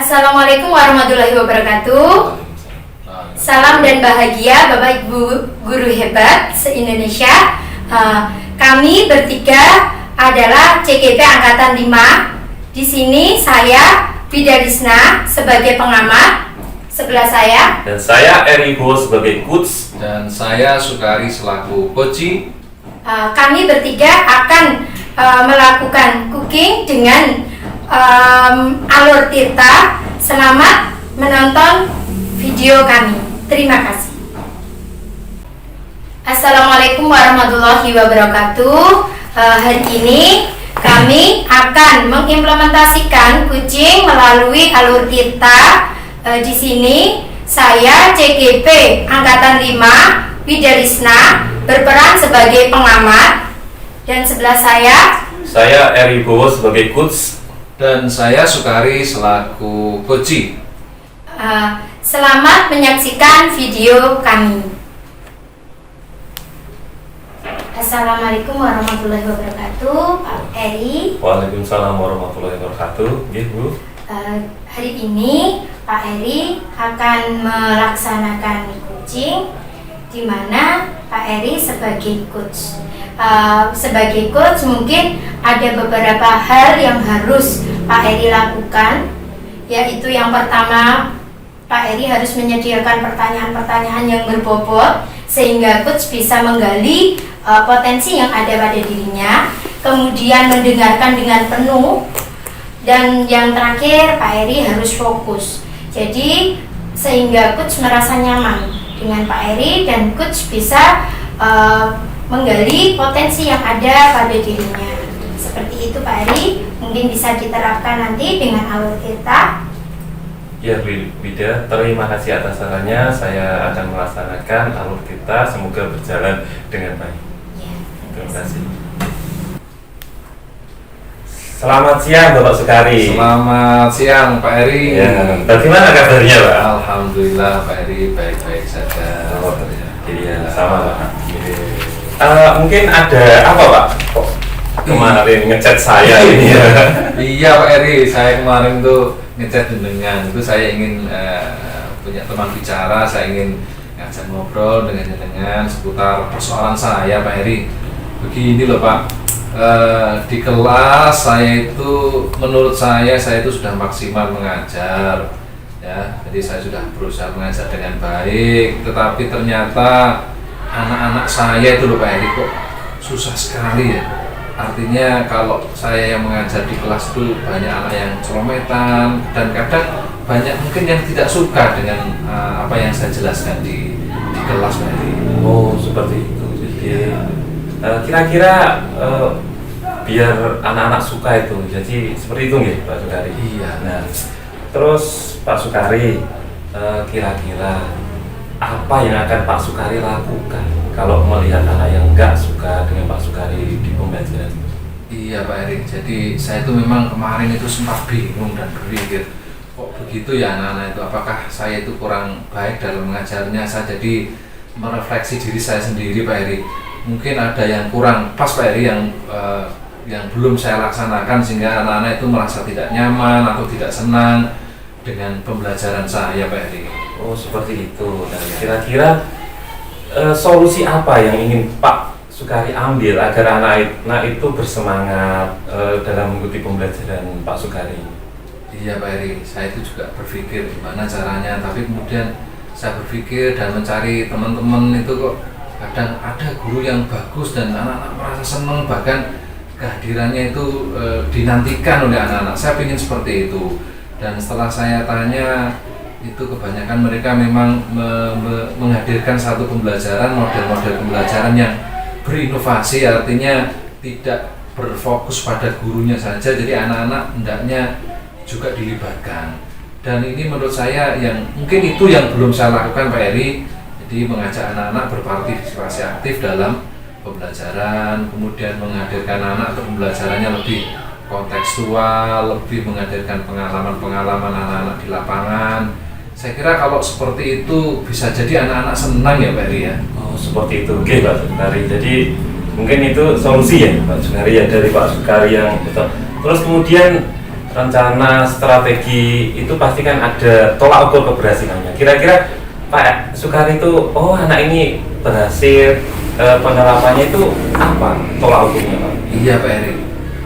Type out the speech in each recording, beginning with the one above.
Assalamualaikum warahmatullahi wabarakatuh. Salam dan bahagia Bapak Ibu guru hebat se-Indonesia. Kami bertiga adalah CGP Angkatan 5. Di sini saya Widyarisna sebagai pengamat, sebelah saya. Dan saya Eri Bo sebagai coach. Dan saya Sukari selaku coaching. Kami bertiga akan melakukan cooking dengan Alur Tirta. Selamat menonton video kami. Terima kasih. Assalamualaikum warahmatullahi wabarakatuh. Hari ini kami akan mengimplementasikan kucing melalui Alur Tirta. Di sini saya CGP Angkatan 5 Widyarisna berperan sebagai pengamat, dan sebelah saya Eri Bowo sebagai coach. Dan saya Sukari selaku coaching. Selamat menyaksikan video kami. Assalamualaikum warahmatullahi wabarakatuh, Pak Eri. Waalaikumsalam warahmatullahi wabarakatuh. Bu. Hari ini Pak Eri akan melaksanakan coaching, di mana Pak Eri sebagai coach. Sebagai coach mungkin ada beberapa hal yang harus Pak Eri lakukan, yaitu yang pertama, Pak Eri harus menyediakan pertanyaan-pertanyaan yang berbobot sehingga coach bisa menggali potensi yang ada pada dirinya, kemudian mendengarkan dengan penuh, dan yang terakhir Pak Eri harus fokus. Jadi sehingga coach merasa nyaman dengan Pak Eri dan coach bisa menggali potensi yang ada pada dirinya. Seperti itu Pak Eri, mungkin bisa diterapkan nanti dengan Alur Tirta. Ya Widya, terima kasih atas sarannya. Saya akan melaksanakan Alur Tirta, semoga berjalan dengan baik. Ya, terima kasih. Selamat siang Bapak Sukari. Selamat siang Pak Eri. Ya, bagaimana kabarnya Pak? Alhamdulillah Pak Eri baik-baik saja. Iya, sama Pak. Mungkin ada apa Pak? Kok kemarin ngechat saya ini ya? Iya Pak Eri, saya kemarin tuh ngechat jenengan. Itu saya ingin punya teman bicara, saya ingin ngajak ngobrol dengan jenengan seputar persoalan saya Pak Eri. Begini loh Pak, di kelas saya itu, menurut saya itu sudah maksimal mengajar, ya. Jadi saya sudah berusaha mengajar dengan baik, tetapi ternyata anak-anak saya itu loh Pak Eri kok susah sekali ya. Artinya kalau saya yang mengajar di kelas itu banyak anak yang celometan, dan kadang banyak mungkin yang tidak suka dengan apa yang saya jelaskan di kelas Pak Eri. Oh seperti itu. Jadi kira-kira biar anak-anak suka itu, jadi seperti itu nggih Pak Sukari? Iya. Nah, terus Pak Sukari, kira-kira apa yang akan Pak Sukari lakukan kalau melihat anak yang enggak suka dengan Pak Sukari di pembelajaran? Iya Pak Erik, jadi saya itu memang kemarin itu sempat bingung dan berpikir, kok begitu ya anak-anak itu, apakah saya itu kurang baik dalam mengajarnya? Saya jadi merefleksi diri saya sendiri Pak Erik. Mungkin ada yang kurang pas Pak Erik yang belum saya laksanakan, sehingga anak-anak itu merasa tidak nyaman atau tidak senang dengan pembelajaran saya Pak Erik. Oh seperti itu. Nah, kira-kira solusi apa yang ingin Pak Sukari ambil agar anak-anak itu bersemangat dalam mengikuti pembelajaran Pak Sukari? Iya Pak Eri, saya itu juga berpikir gimana caranya, tapi kemudian saya berpikir dan mencari teman-teman itu kok kadang ada guru yang bagus dan anak-anak merasa senang, bahkan kehadirannya itu dinantikan oleh anak-anak. Saya ingin seperti itu, dan setelah saya tanya, itu kebanyakan mereka memang menghadirkan satu pembelajaran, model-model pembelajaran yang berinovasi, artinya tidak berfokus pada gurunya saja, jadi anak-anak hendaknya juga dilibatkan. Dan ini menurut saya yang mungkin itu yang belum saya lakukan Pak Eri, jadi mengajak anak-anak berpartisipasi aktif dalam pembelajaran, kemudian menghadirkan anak untuk pembelajarannya lebih kontekstual, lebih menghadirkan pengalaman-pengalaman anak-anak di lapangan. Saya kira kalau seperti itu bisa jadi anak-anak senang ya Pak Eri ya. Oh seperti itu, oke Pak Sukari. Jadi mungkin itu solusi ya Pak Sukari ya, dari Pak Sukari yang betul. Terus kemudian rencana strategi itu pasti kan ada tolak ukur keberhasilannya. Kira-kira Pak Sukari itu, oh anak ini berhasil, penerapannya itu apa tolak ukurnya Pak? Iya Pak Eri,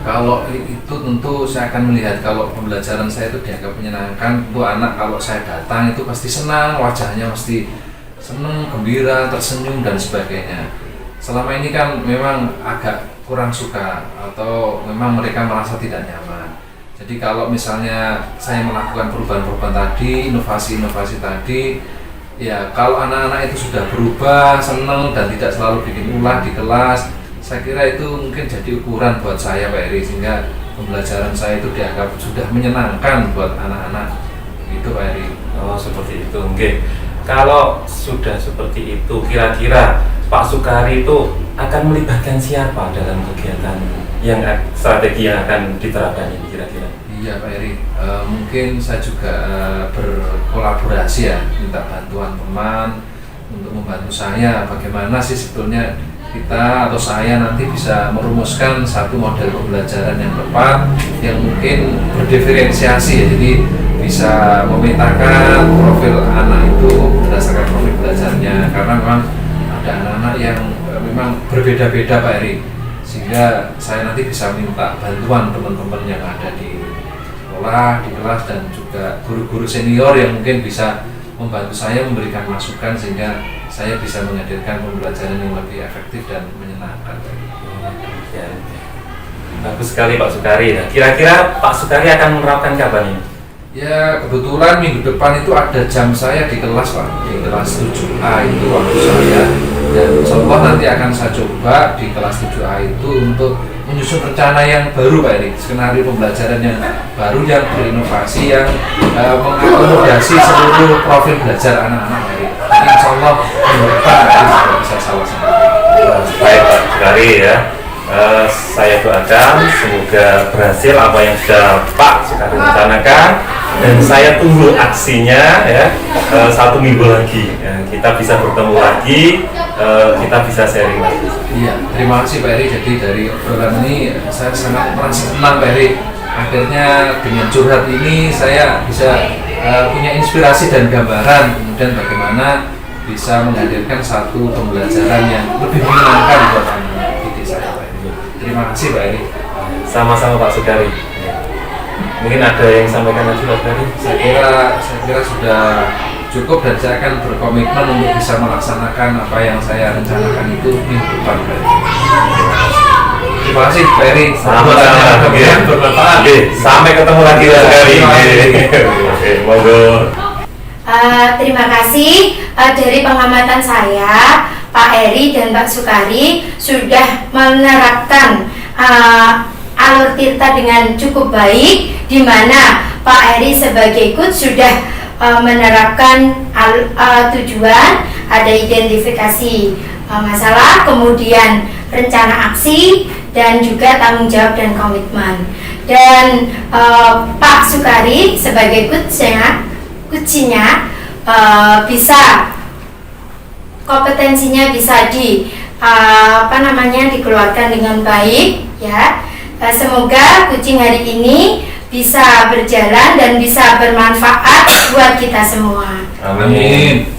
kalau itu tentu saya akan melihat kalau pembelajaran saya itu dianggap menyenangkan. Untuk anak kalau saya datang itu pasti senang, wajahnya pasti senang, gembira, tersenyum dan sebagainya. Selama ini kan memang agak kurang suka atau memang mereka merasa tidak nyaman. Jadi kalau misalnya saya melakukan perubahan-perubahan tadi, inovasi-inovasi tadi, ya kalau anak-anak itu sudah berubah, senang dan tidak selalu bikin ulah di kelas, saya kira itu mungkin jadi ukuran buat saya Pak Eri, sehingga pembelajaran saya itu dianggap sudah menyenangkan buat anak-anak. Itu Pak Eri. Oh seperti itu. Oke. Kalau sudah seperti itu, kira-kira Pak Sukari itu akan melibatkan siapa dalam kegiatan yang strategi yang akan diterapkan ini kira-kira? Iya Pak Eri, mungkin saya juga berkolaborasi ya, minta bantuan teman untuk membantu saya bagaimana sih sebetulnya kita atau saya nanti bisa merumuskan satu model pembelajaran yang tepat yang mungkin berdiferensiasi ya, jadi bisa memetakan profil anak itu berdasarkan profil belajarnya, karena memang ada anak-anak yang memang berbeda-beda Pak Eri, sehingga saya nanti bisa minta bantuan teman-teman yang ada di sekolah, di kelas dan juga guru-guru senior yang mungkin bisa membantu saya memberikan masukan sehingga saya bisa menghadirkan pembelajaran yang lebih efektif dan menyenangkan. Ya. Bagus sekali Pak Sukari. Nah, kira-kira Pak Sukari akan menerapkan kapan ini? Ya kebetulan minggu depan itu ada jam saya di kelas Pak, di kelas 7A itu waktu saya, dan insyaallah nanti akan saya coba di kelas 7A itu untuk menyusun rencana yang baru Pak Eri, skenario pembelajaran yang baru yang berinovasi yang mengakomodasi seluruh profil belajar anak-anak Pak Eri. Insyaallah minggu depan Pak Eri sudah bisa saya laksanakan. Baik Pak Sukari ya. Saya doakan semoga berhasil apa yang sudah Pak Sukari rencanakan, dan saya tunggu aksinya ya. 1 minggu lagi ya, kita bisa bertemu lagi, kita bisa sharing lagi. Iya, terima kasih Pak Eri. Jadi dari obrolan ini saya sangat merasa senang Pak Eri. Akhirnya dengan curhat ini saya bisa punya inspirasi dan gambaran kemudian bagaimana bisa menghadirkan satu pembelajaran yang lebih menyenangkan buat anak didik saya Pak Eri. Terima kasih Pak Eri. Sama-sama Pak Sukari. Mungkin ada yang sampaikan lagi Pak Sukari? Saya kira sudah cukup dan saya akan berkomitmen untuk bisa melaksanakan apa yang saya rencanakan itu minggu depan Pak Eri. Terima kasih Pak Eri. Sama-sama. Bermanfaat. Sampai ketemu lagi Pak Sukari. Oke, monggo. Terima kasih. Dari pengamatan saya, Pak Eri dan Pak Sukari sudah menerapkan alur tirta dengan cukup baik, di mana Pak Eri sebagai coach sudah menerapkan tujuan, ada identifikasi masalah, kemudian rencana aksi, dan juga tanggung jawab dan komitmen. Dan Pak Sukari sebagai coachnya bisa kompetensinya bisa dikeluarkan dengan baik ya. Semoga coaching hari ini bisa berjalan dan bisa bermanfaat buat kita semua. Amin.